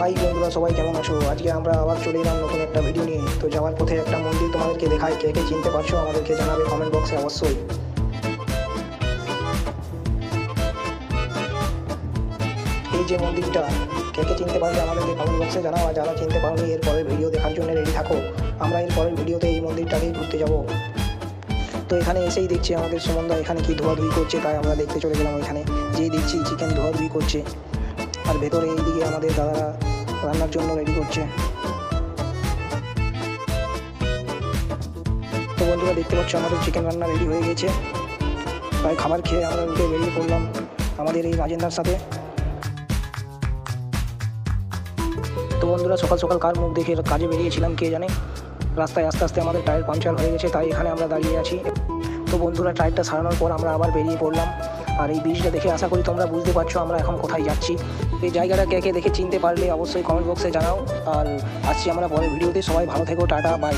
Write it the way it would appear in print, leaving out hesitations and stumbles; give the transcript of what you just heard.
High বন্ধুরা, সবাই কেমন আছো? আজকে আমরা আবার চলে এলাম নতুন একটা ভিডিও নিয়ে। তো যাওয়ার পথে একটা মন্দির তোমাদেরকে দেখাই, কে কে চিনতে পারছো আমাদেরকে জানাবে কমেন্ট বক্সে অবশ্যই। এই যে মন্দিরটা, কে কে চিনতে পারবে আমাদেরকে কমেন্ট বক্সে জানাও। আর যারা চিনতে পারবে এর পরের ভিডিও দেখার জন্য রেডি থাকো। আমরা এর পরের ভিডিওতে এই মন্দিরটাকেই ঘুরতে যাব। তো এখানে এসেই দেখছি আমাদের সুমনদা এখানে কি ধোয়াধুয়ি করছে, তাই আমরা দেখতে চলে গেলাম। এখানে যেই দেখছি চিকেন ধোয়াধুয়ি করছে, আর ভেতরে এইদিকে আমাদের দাদারা রান্নার জন্য রেডি করছে। তো বন্ধুরা দেখতে পাচ্ছ আমাদের চিকেন রান্না রেডি হয়ে গেছে। তাই খাবার খেয়ে আমরা উঠে বেরিয়ে পড়লাম আমাদের এই রাজেন্দ্রার সাথে। তো বন্ধুরা সকাল সকাল কার মুখ দেখে কাজে বেরিয়েছিলাম কে জানে। রাস্তায় আস্তে আস্তে আমাদের টায়ার পাংচার হয়ে গেছে, তাই এখানে আমরা দাঁড়িয়ে আছি। তো বন্ধুরা টায়ারটা সারানোর পর আমরা আবার বেরিয়ে পড়লাম। আর এই ব্রিজটা দেখে আশা করি তোমরা বুঝতে পারছো আমরা এখন কোথায় যাচ্ছি। এই জায়গাটা কে কে দেখে চিনতে পারলে অবশ্যই কমেন্ট বক্সে জানাও। আর আসছি আমরা পরের ভিডিওতে। সবাই ভালো থেকো, টাটা, বাই।